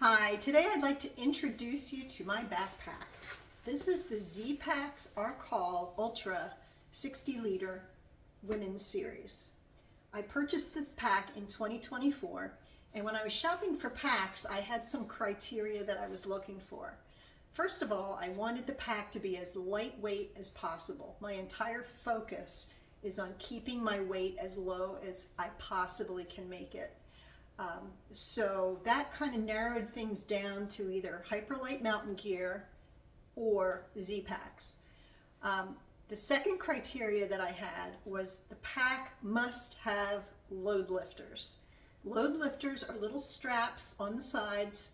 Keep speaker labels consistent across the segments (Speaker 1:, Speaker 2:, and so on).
Speaker 1: Hi, today I'd like to introduce you to my backpack. This is the Zpacks Arcall Ultra 60 liter women's series. I purchased this pack in 2024, and when I was shopping for packs, I had some criteria that I was looking for. First of all, I wanted the pack to be as lightweight as possible. My entire focus is on keeping my weight as low as I possibly can make it. So that kind of narrowed things down to either Hyperlight Mountain Gear or Zpacks. The second criteria that I had was the pack must have load lifters. Load lifters are little straps on the sides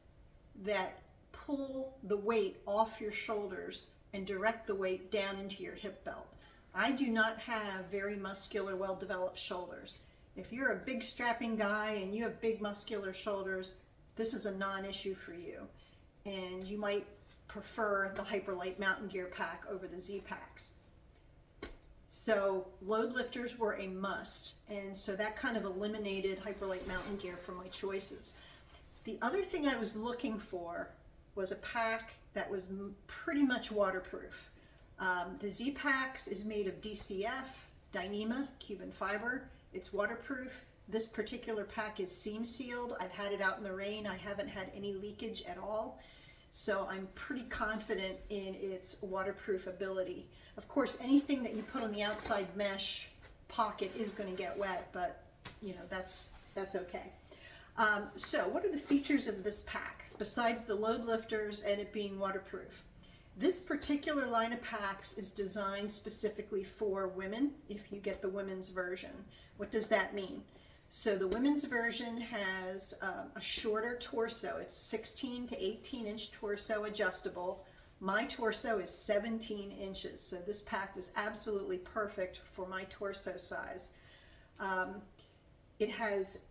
Speaker 1: that pull the weight off your shoulders and direct the weight down into your hip belt. I do not have very muscular, well-developed shoulders. If you're a big strapping guy and you have big muscular shoulders, this is a non-issue for you. And you might prefer the Hyperlight Mountain Gear pack over the Zpacks. So load lifters were a must, and so that kind of eliminated Hyperlight Mountain Gear from my choices. The other thing I was looking for was a pack that was pretty much waterproof. The Zpacks is made of DCF, Dyneema, Cuban fiber. It's waterproof. This particular pack is seam sealed. I've had it out in the rain. I haven't had any leakage at all. So I'm pretty confident in its waterproof ability. Of course, anything that you put on the outside mesh pocket is going to get wet, but you know, that's okay. So what are the features of this pack besides the load lifters and it being waterproof? This particular line of packs is designed specifically for women if you get the women's version. What does that mean? So the women's version has a shorter torso. It's 16 to 18 inch torso adjustable. My torso is 17 inches, so this pack was absolutely perfect for my torso size. It has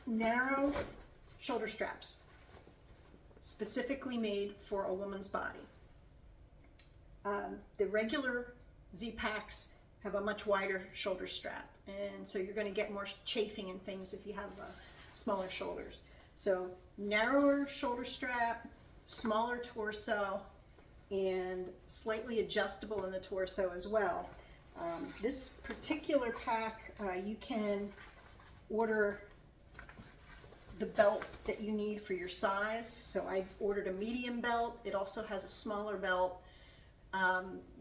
Speaker 1: narrow shoulder straps, specifically made for a woman's body. The regular Zpacks have a much wider shoulder strap, and so you're going to get more chafing and things if you have smaller shoulders. So narrower shoulder strap, smaller torso, and slightly adjustable in the torso as well. This particular pack, you can order the belt that you need for your size. So I ordered a medium belt. It also has a smaller belt.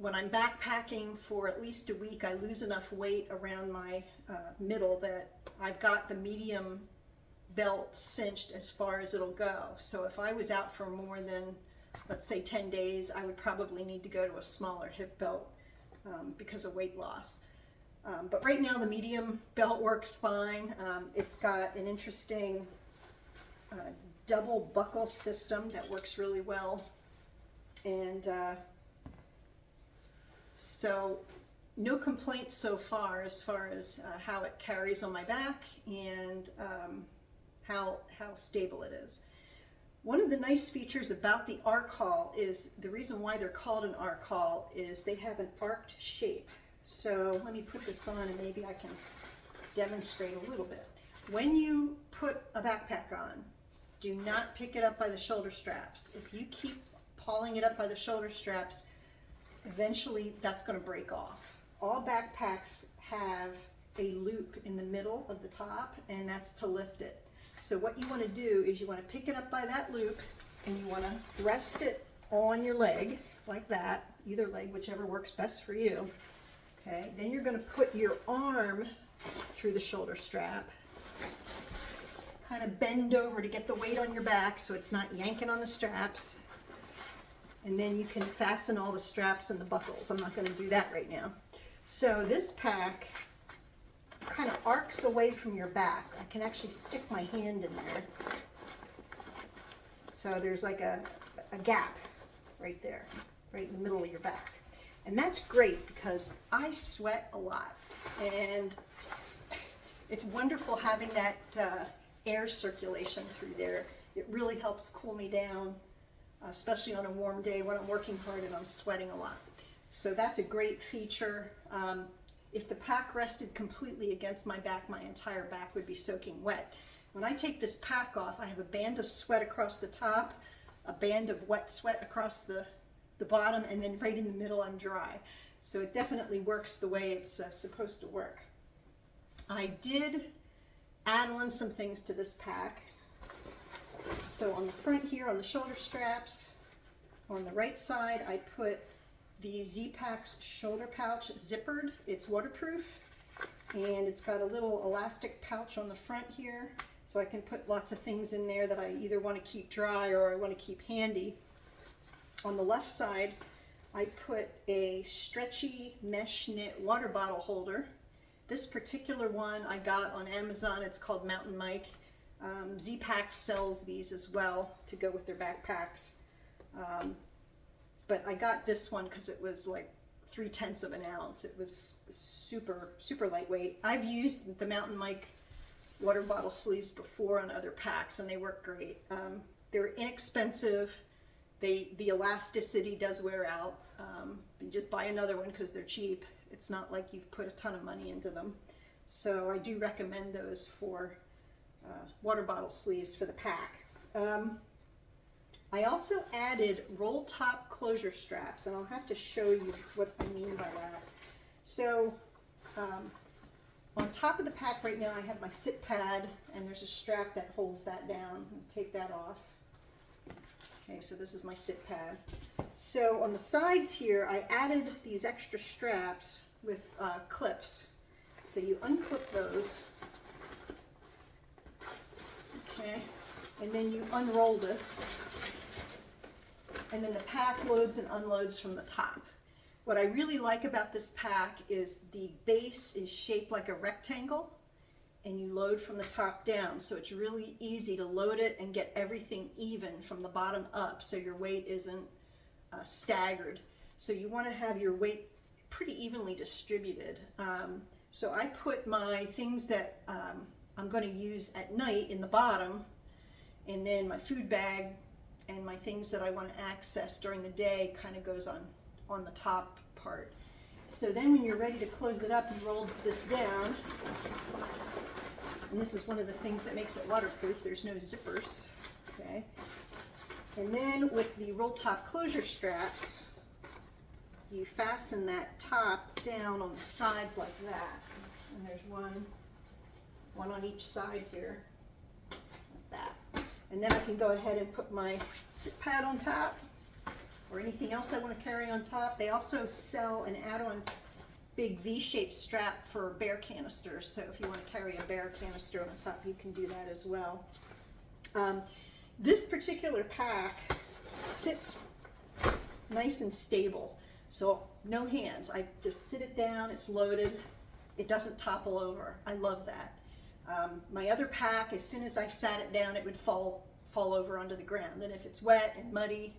Speaker 1: When I'm backpacking for at least a week, I lose enough weight around my middle that I've got the medium belt cinched as far as it'll go. So if I was out for more than, let's say, 10 days, I would probably need to go to a smaller hip belt because of weight loss. But right now the medium belt works fine. It's got an interesting double buckle system that works really well, and so no complaints so far as how it carries on my back and how stable it is. One of the nice features about the Arcall is, the reason why they're called an Arcall is they have an arced shape. So let me put this on and maybe I can demonstrate a little bit. When you put a backpack on, do not pick it up by the shoulder straps. If you keep pulling it up by the shoulder straps, eventually that's going to break off. All backpacks have a loop in the middle of the top, and that's to lift it. So what you want to do is you want to pick it up by that loop, and you want to rest it on your leg like that, either leg, whichever works best for you. Okay, then you're going to put your arm through the shoulder strap, kind of bend over to get the weight on your back so it's not yanking on the straps, and then you can fasten all the straps and the buckles. I'm not going to do that right now. So this pack kind of arcs away from your back. I can actually stick my hand in there. So there's like a gap right there, right in the middle of your back. And that's great because I sweat a lot, and it's wonderful having that air circulation through there. It really helps cool me down, especially on a warm day when I'm working hard and I'm sweating a lot. So that's a great feature. If the pack rested completely against my back, my entire back would be soaking wet. When I take this pack off, I have a band of sweat across the top, a band of wet sweat across the bottom, and then right in the middle I'm dry. So it definitely works the way it's supposed to work. I did add on some things to this pack. So on the front here, on the shoulder straps, on the right side, I put the Zpacks shoulder pouch zippered. It's waterproof, and it's got a little elastic pouch on the front here, so I can put lots of things in there that I either want to keep dry or I want to keep handy. On the left side, I put a stretchy mesh knit water bottle holder. This particular one I got on Amazon. It's called Mountain Mike. Zpacks sells these as well to go with their backpacks. But I got this one because it was like 3/10 of an ounce. It was super, super lightweight. I've used the Mountain Mike water bottle sleeves before on other packs, and they work great. They're inexpensive. The elasticity does wear out. You just buy another one because they're cheap. It's not like you've put a ton of money into them. So I do recommend those for water bottle sleeves for the pack. I also added roll top closure straps, and I'll have to show you what I mean by that. So on top of the pack right now I have my sit pad, and there's a strap that holds that down. I'll take that off. Okay, so this is my sit pad. So on the sides here I added these extra straps with clips. So you unclip those, okay, and then you unroll this, and then the pack loads and unloads from the top. What I really like about this pack is the base is shaped like a rectangle, and you load from the top down, so it's really easy to load it and get everything even from the bottom up, so your weight isn't staggered. So you want to have your weight pretty evenly distributed. So I put my things that I'm going to use at night in the bottom, and then my food bag and my things that I want to access during the day kind of goes on the top part. So then when you're ready to close it up, you roll this down, and this is one of the things that makes it waterproof. There's no zippers, okay? And then with the roll top closure straps, you fasten that top down on the sides like that. And there's one on each side here, like that. And then I can go ahead and put my sit pad on top, or anything else I want to carry on top. They also sell an add-on big V-shaped strap for bear canisters. So if you want to carry a bear canister on the top, you can do that as well. This particular pack sits nice and stable. So no hands. I just sit it down, it's loaded, it doesn't topple over. I love that. My other pack, as soon as I sat it down, it would fall over onto the ground. Then if it's wet and muddy,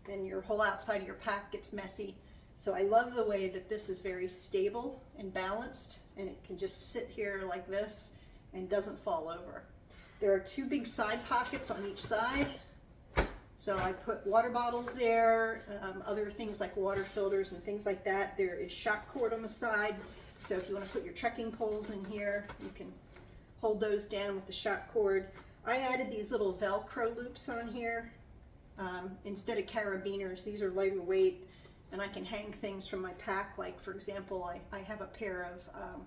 Speaker 1: then your whole outside of your pack gets messy. So I love the way that this is very stable and balanced, and it can just sit here like this and doesn't fall over. There are two big side pockets on each side. So I put water bottles there, other things like water filters and things like that. There is shock cord on the side. So if you want to put your trekking poles in here, you can hold those down with the shock cord. I added these little Velcro loops on here instead of carabiners. These are lighter weight, and I can hang things from my pack. Like, for example, I have a pair of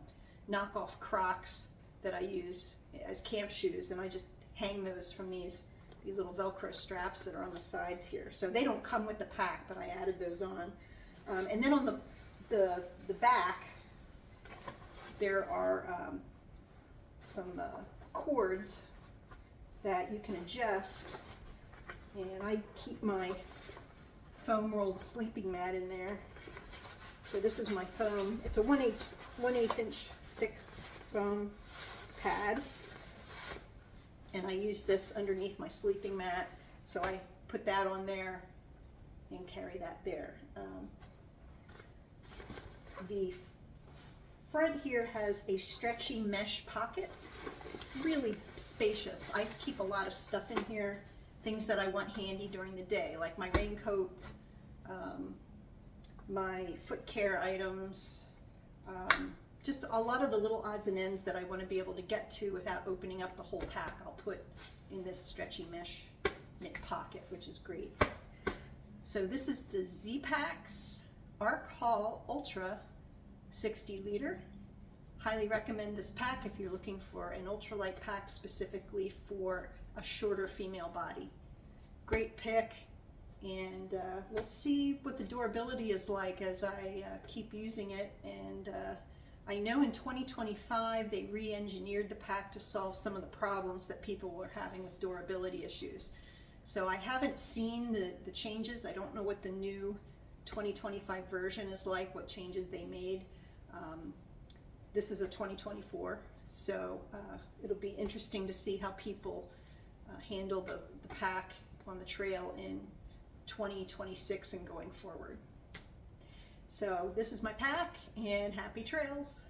Speaker 1: knockoff Crocs that I use as camp shoes, and I just hang those from these little Velcro straps that are on the sides here. So they don't come with the pack, but I added those on. And then on the back, there are some cords that you can adjust, and I keep my foam rolled sleeping mat in there. So this is my foam. It's a 1/8 inch thick foam pad, and I use this underneath my sleeping mat, so I put that on there and carry that there. The front here has a stretchy mesh pocket, really spacious. I keep a lot of stuff in here, things that I want handy during the day, like my raincoat, my foot care items, just a lot of the little odds and ends that I want to be able to get to without opening up the whole pack, I'll put in this stretchy mesh knit pocket, which is great. So this is the Zpacks Arc Haul Ultra 60 liter. Highly recommend this pack if you're looking for an ultralight pack specifically for a shorter female body. Great pick, and we'll see what the durability is like as I keep using it. And I know in 2025 they re-engineered the pack to solve some of the problems that people were having with durability issues. So I haven't seen the changes. I don't know what the new 2025 version is like, what changes they made. This is a 2024, so it'll be interesting to see how people handle the pack on the trail in 2026 and going forward. So this is my pack, and happy trails.